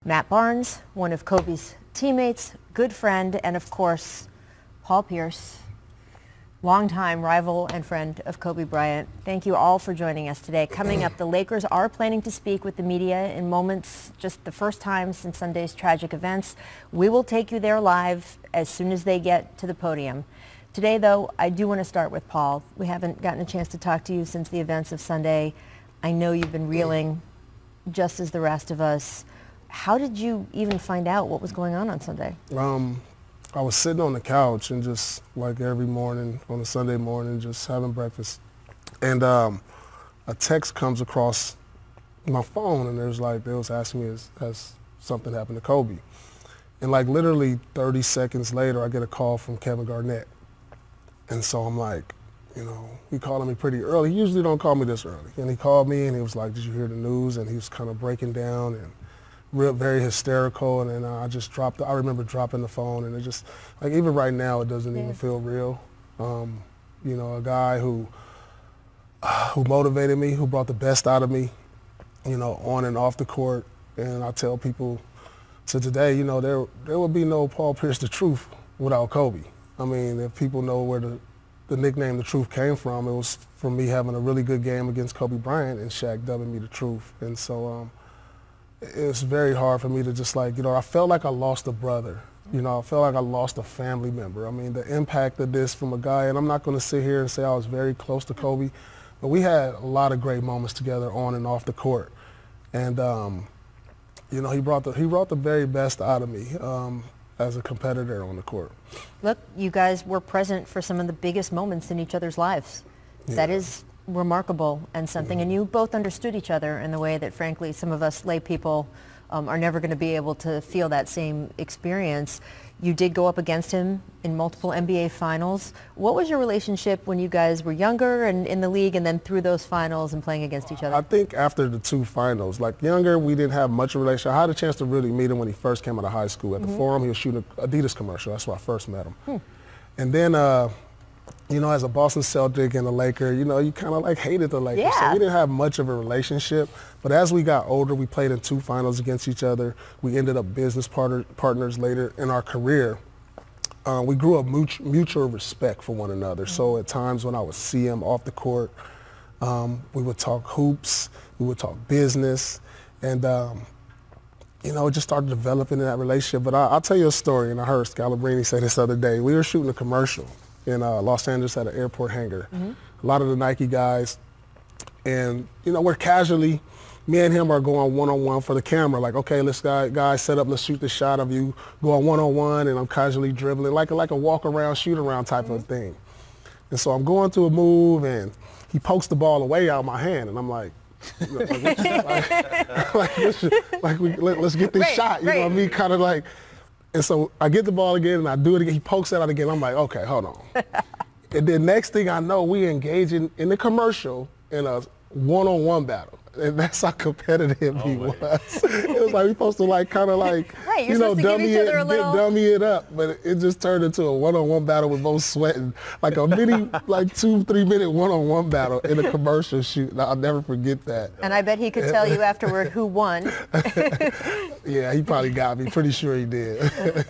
Matt Barnes, one of Kobe's teammates, good friend, and of course, Paul Pierce, longtime rival and friend of Kobe Bryant. Thank you all for joining us today. Coming up, the Lakers are planning to speak with the media in moments, just the first time since Sunday's tragic events. We will take you there live as soon as they get to the podium. Today, though, I do want to start with Paul. We haven't gotten a chance to talk to you since the events of Sunday. I know you've been reeling, just as the rest of us. How did you even find out what was going on Sunday? I was sitting on the couch and just like every morning on a Sunday morning, just having breakfast. And a text comes across my phone and they was asking me, has something happened to Kobe? And like literally 30 seconds later, I get a call from Kevin Garnett. And so I'm like, you know, he calling me pretty early. He usually don't call me this early. And he called me and he was like, did you hear the news? And he was kind of breaking down and very hysterical, and then I remember dropping the phone, and it just, like even right now, it doesn't even feel real. You know, a guy who motivated me, who brought the best out of me, you know, on and off the court. And I tell people to today, you know, there would be no Paul Pierce the Truth without Kobe. I mean, if people know where the nickname The Truth came from, it was from me having a really good game against Kobe Bryant and Shaq dubbing me The Truth. And so, it's very hard for me to just like, you know, I felt like I lost a brother. You know, I felt like I lost a family member. I mean, the impact of this from a guy, and I'm not going to sit here and say I was very close to Kobe, but we had a lot of great moments together on and off the court. And, you know, he brought the very best out of me as a competitor on the court. Look, you guys were present for some of the biggest moments in each other's lives. Yeah. That is remarkable and something, and you both understood each other in the way that, frankly, some of us lay people are never going to be able to feel that same experience. You did go up against him in multiple NBA finals. What was your relationship when you guys were younger and in the league, and then through those finals and playing against each other? I think after the two finals, like younger, we didn't have much of a relationship. I had a chance to really meet him when he first came out of high school at the Forum. He was shooting an Adidas commercial. That's where I first met him. And then you know, as a Boston Celtic and a Laker, you know, you kind of like hated the Lakers. Yeah. So we didn't have much of a relationship. But as we got older, we played in two finals against each other. We ended up business partners later in our career. We grew up mutual respect for one another. So at times when I would see him off the court, we would talk hoops, we would talk business, and you know, it just started developing in that relationship. But I'll tell you a story, and I heard Scalabrini say this the other day. We were shooting a commercial in Los Angeles at an airport hangar. A lot of the Nike guys, and you know, we're casually, me and him are going one-on-one for the camera. Like, okay, let's guys set up, let's shoot this shot of you going one-on-one, and I'm casually dribbling, like a walk-around, shoot-around type of thing. And so I'm going through a move, and he pokes the ball away out of my hand, and I'm like, let's get this shot, you know what I mean? Kind of like. And so I get the ball again, and I do it again. He pokes it out again. I'm like, okay, hold on. And then next thing I know, we engage in the commercial in a one-on-one battle. And that's how competitive he was. It was like we supposed to like kind of like, you know, dummy it up. But it just turned into a one-on-one battle with both sweating. Like a mini, like 2-3 minute one-on-one battle in a commercial shoot. And I'll never forget that. And I bet he could tell you afterward who won. Yeah, he probably got me. Pretty sure he did.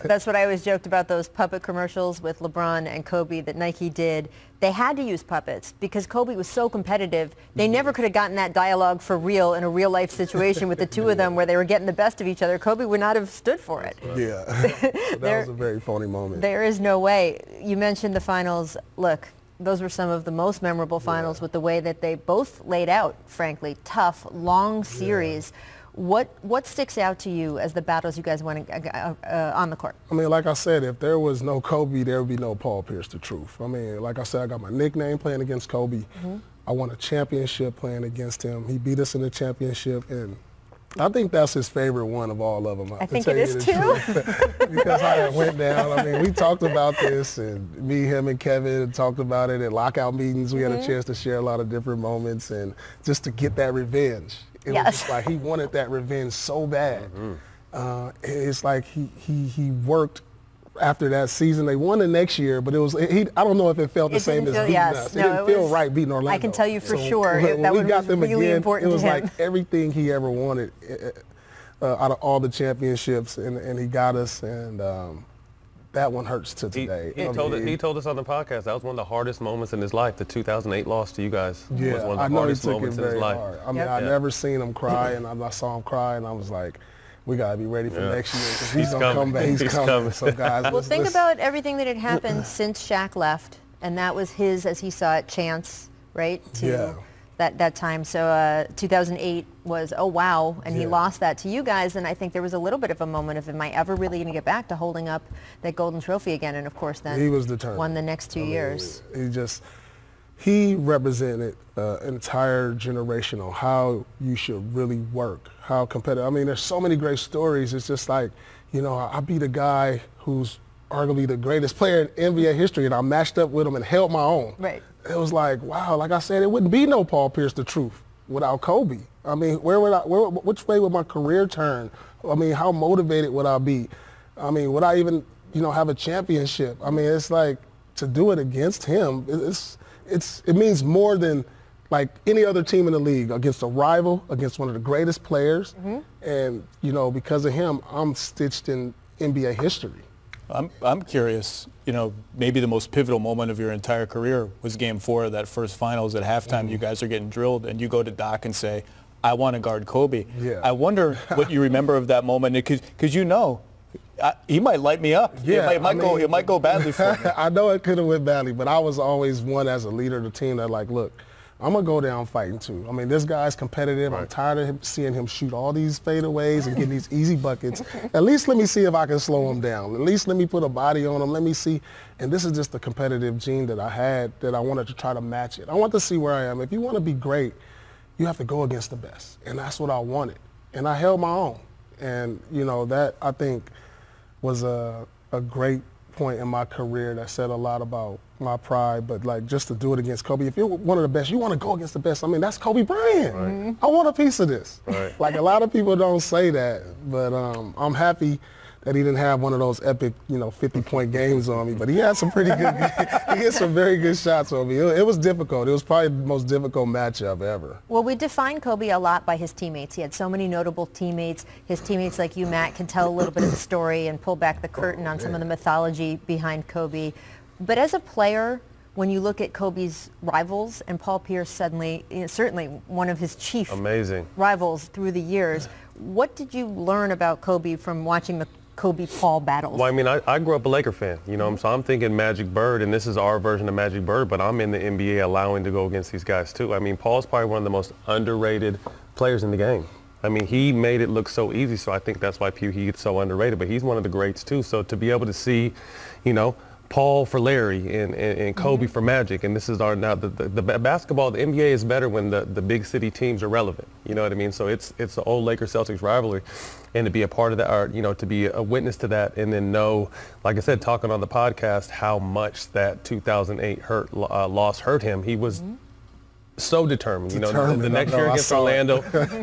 That's what I always joked about, those puppet commercials with LeBron and Kobe that Nike did. They had to use puppets because Kobe was so competitive. They never could have gotten that dialogue for real in a real life situation with the two of them where they were getting the best of each other. Kobe would not have stood for it. Yeah, so that was a very funny moment. There is no way. You mentioned the finals. Look, those were some of the most memorable finals with the way that they both laid out, frankly. Tough, long series. What sticks out to you as the battles you guys won on the court? I mean, like I said, if there was no Kobe, there would be no Paul Pierce the Truth. I mean, like I said, I got my nickname playing against Kobe. I won a championship playing against him. He beat us in the championship, and I think that's his favorite one of all of them. I think it is too. Because how it went down. I mean, we talked about this, and me, him, and Kevin talked about it at lockout meetings. We had a chance to share a lot of different moments, and just to get that revenge. It was just like he wanted that revenge so bad. It's like he worked after that season. They won the next year, but it was I don't know if it felt the same as beating us. It didn't feel right beating Orlando. I can tell you for sure that was really important to him. It was like everything he ever wanted. out of all the championships, and he got us, and that one hurts to today. He told us on the podcast that was one of the hardest moments in his life. The 2008 loss to you guys was one of the I know hardest he took moments it in his very life. hard. I mean, I never seen him cry, and I saw him cry, and I was like, we got to be ready for next year because he's going to come back. He's coming. So, guys, well, think about everything that had happened since Shaq left, and that was his, as he saw it, chance, right, to that time. So 2008 was, oh, wow, and he lost that to you guys, and I think there was a little bit of a moment of, am I ever really going to get back to holding up that golden trophy again? And, of course, then he was determined. Won the next 2 years. He represented an entire generation on how you should really work, how competitive. I mean, there's so many great stories. It's just like, you know, I beat a guy who's arguably the greatest player in NBA history, and I matched up with him and held my own. Right. It was like, wow, like I said, it wouldn't be no Paul Pierce, the truth, without Kobe. I mean, which way would my career turn? I mean, how motivated would I be? I mean, would I even, you know, have a championship? I mean, it's like, to do it against him, it means more than like any other team in the league, against a rival, against one of the greatest players. And, you know, because of him, I'm stitched in NBA history. I'm curious, you know, maybe the most pivotal moment of your entire career was Game 4 of that first finals. At halftime, you guys are getting drilled, and you go to Doc and say, I want to guard Kobe. I wonder what you remember of that moment, because you know, he might light me up. It might go badly for me. I know it could have went badly, but I was always one as a leader of the team that, like, look, I'm going to go down fighting too. I mean, this guy's competitive. I'm tired of seeing him shoot all these fadeaways and getting these easy buckets. At least let me see if I can slow him down. At least let me put a body on him. Let me see. And this is just the competitive gene that I had, that I wanted to try to match it. I want to see where I am. If you want to be great, you have to go against the best. And that's what I wanted. And I held my own. And, you know, that, I think, was a great point in my career that said a lot about my pride, but like just to do it against Kobe. If you're one of the best, you want to go against the best. I mean, that's Kobe Bryant. I want a piece of this. Like, a lot of people don't say that, but I'm happy that he didn't have one of those epic, you know, 50-point games on me, but he had some pretty good, he had some very good shots on me. It was difficult. It was probably the most difficult matchup ever. Well, we define Kobe a lot by his teammates. He had so many notable teammates. His teammates like you, Matt, can tell a little bit of the story and pull back the curtain on some of the mythology behind Kobe. But as a player, when you look at Kobe's rivals, and Paul Pierce suddenly, certainly one of his chief rivals through the years, what did you learn about Kobe from watching the Kobe-Paul battles? Well, I mean, I grew up a Laker fan, you know, so I'm thinking Magic Bird, and this is our version of Magic Bird, but I'm in the NBA allowing to go against these guys too. I mean, Paul's probably one of the most underrated players in the game. I mean, he made it look so easy, so I think that's why he gets so underrated, but he's one of the greats too. So to be able to see, you know, Paul for Larry and Kobe for Magic, and this is our now the basketball. The NBA is better when the big city teams are relevant. You know what I mean? So it's the old Lakers Celtics rivalry, and to be a part of that, or you know, to be a witness to that, and then know, like I said, talking on the podcast, how much that 2008 loss hurt him. He was so determined. You know, the next year against Orlando,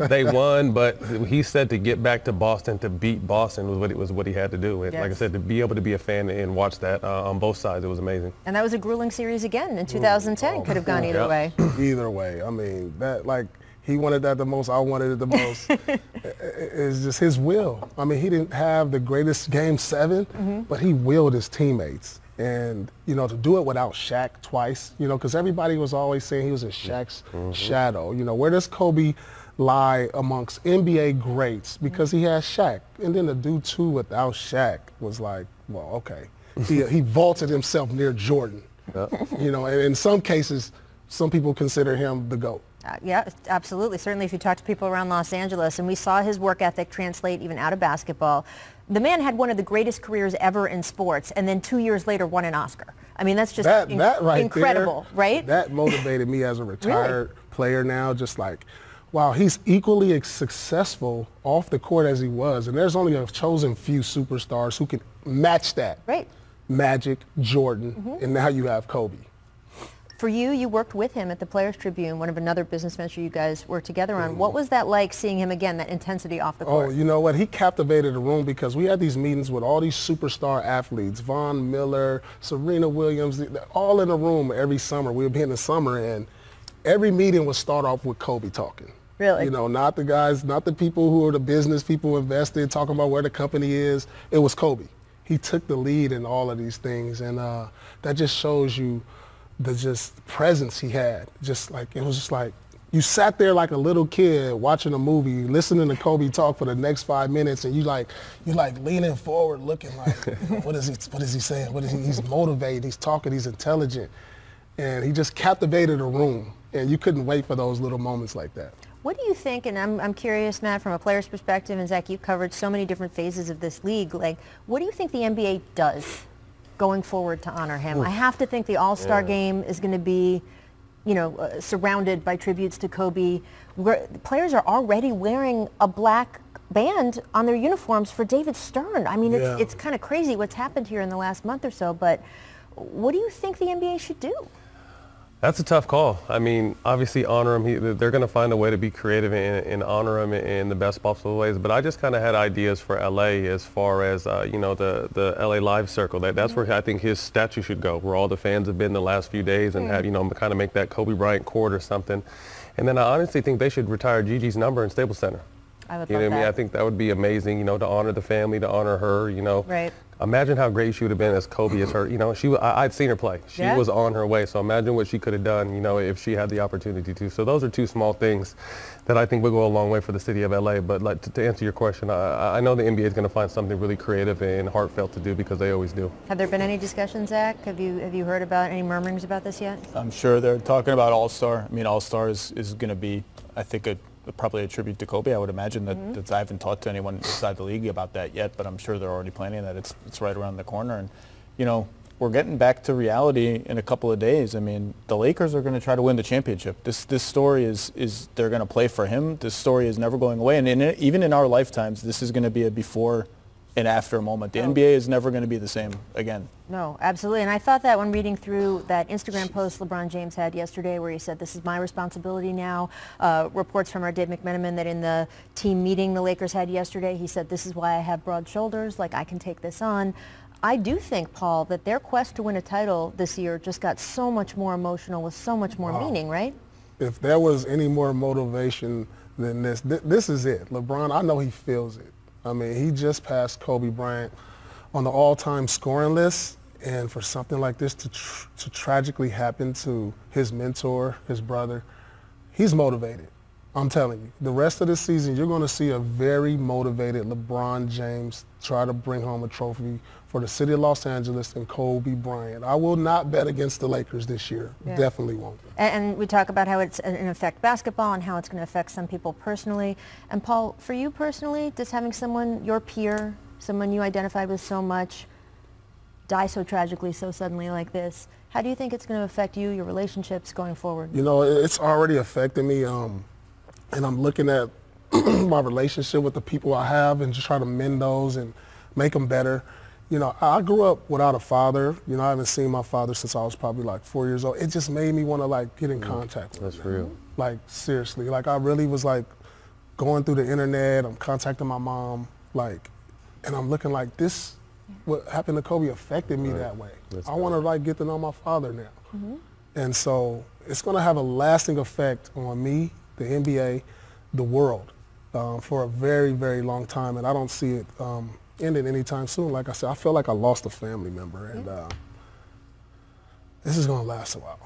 they won, but he said to get back to Boston, to beat Boston was what he had to do. And like I said, to be able to be a fan and watch that on both sides, it was amazing. And that was a grueling series again in 2010. Could have gone either way. Either way. I mean, that, like, he wanted that the most, I wanted it the most. It's just his will. I mean, he didn't have the greatest Game 7, but he willed his teammates. And, you know, to do it without Shaq twice, you know, because everybody was always saying he was in Shaq's shadow. You know, where does Kobe lie amongst NBA greats? Because he has Shaq. And then to do two without Shaq was like, well, okay. He vaulted himself near Jordan. You know, and in some cases, some people consider him the GOAT. Yeah, absolutely. Certainly if you talk to people around Los Angeles, and we saw his work ethic translate even out of basketball. The man had one of the greatest careers ever in sports, and then 2 years later won an Oscar. I mean, that's just that right incredible, there, right? That motivated me as a retired player now, just like, wow, he's equally as successful off the court as he was, and there's only a chosen few superstars who can match that. Right. Magic, Jordan, and now you have Kobe. For you, you worked with him at the Players Tribune, one of another business venture you guys worked together on. What was that like, seeing him again, that intensity off the court? Oh, you know what? He captivated the room because we had these meetings with all these superstar athletes, Von Miller, Serena Williams, all in a room every summer. We would be in the summer, and every meeting would start off with Kobe talking. Really? You know, not the guys, not the people who are the business people invested, talking about where the company is. It was Kobe. He took the lead in all of these things, and that just shows you the just presence he had. Just like, it was just like, you sat there like a little kid watching a movie, listening to Kobe talk for the next 5 minutes, and you like leaning forward, looking like, what is he saying? He's motivated, he's talking, he's intelligent. And he just captivated a room, and you couldn't wait for those little moments like that. What do you think, and I'm curious, Matt, from a player's perspective, and Zach, you've covered so many different phases of this league, like, what do you think the NBA does going forward to honor him? I have to think the All-Star game is going to be, you know, surrounded by tributes to Kobe. Players are already wearing a black band on their uniforms for David Stern. I mean, it's kind of crazy what's happened here in the last month or so, but what do you think the NBA should do? That's a tough call. I mean, obviously honor him. They're going to find a way to be creative and honor him in the best possible ways. But I just kind of had ideas for LA as far as, you know, the LA Live Circle. That's where I think his statue should go, where all the fans have been the last few days, and have, you know, kind of make that Kobe Bryant court or something. And then I honestly think they should retire Gigi's number in Staples Center. I would You know what I mean? I think that would be amazing, you know, to honor the family, to honor her, you know. Right. Imagine how great she would have been as Kobe as her. You know, I'd seen her play. She was on her way. So imagine what she could have done, you know, if she had the opportunity to. So those are two small things that I think will go a long way for the city of LA. But like, to answer your question, I know the NBA is going to find something really creative and heartfelt to do, because they always do. Have there been any discussions, Zach? Have you heard about any murmurings about this yet? I'm sure they're talking about All-Star. I mean, All-Star is going to be, I think, probably a tribute to Kobe. I would imagine that I haven't talked to anyone inside the league about that yet, but I'm sure they're already planning that. It's right around the corner. And, you know, we're getting back to reality in a couple of days. I mean, the Lakers are going to try to win the championship. This story is they're going to play for him. This story is never going away. And even in our lifetimes, this is going to be a before and after moment. The NBA is never going to be the same again. No, absolutely. And I thought that when reading through that Instagram post LeBron James had yesterday, where he said, this is my responsibility now. Reports from our Dave McMenamin that in the team meeting the Lakers had yesterday, he said, this is why I have broad shoulders, like I can take this on. I do think, Paul, that their quest to win a title this year just got so much more emotional with so much more meaning, right? If there was any more motivation than this is it. LeBron, I know he feels it. I mean, he just passed Kobe Bryant on the all-time scoring list, and for something like this to tragically happen to his mentor, his brother, he's motivated. I'm telling you, the rest of the season, you're going to see a very motivated LeBron James try to bring home a trophy for the city of Los Angeles and Kobe Bryant. I will not bet against the Lakers this year. Definitely won't. And we talk about how it's going to affect basketball and how it's going to affect some people personally. And Paul, for you personally, does having someone, your peer, someone you identified with so much, die so tragically, so suddenly like this, how do you think it's going to affect you, your relationships going forward? You know, it's already affected me. And I'm looking at my relationship with the people I have and just try to mend those and make them better. You know, I grew up without a father. You know, I haven't seen my father since I was probably like 4 years old. It just made me want to like get in contact with him. That's real. Like, seriously. Like, I really was like going through the internet. I'm contacting my mom, like, and I'm looking like this, what happened to Kobe affected me that way. I want to like get to know my father now. And so it's going to have a lasting effect on me, the NBA, the world, for a very, very long time. And I don't see it ending anytime soon. Like I said, I feel like I lost a family member, and this is going to last a while.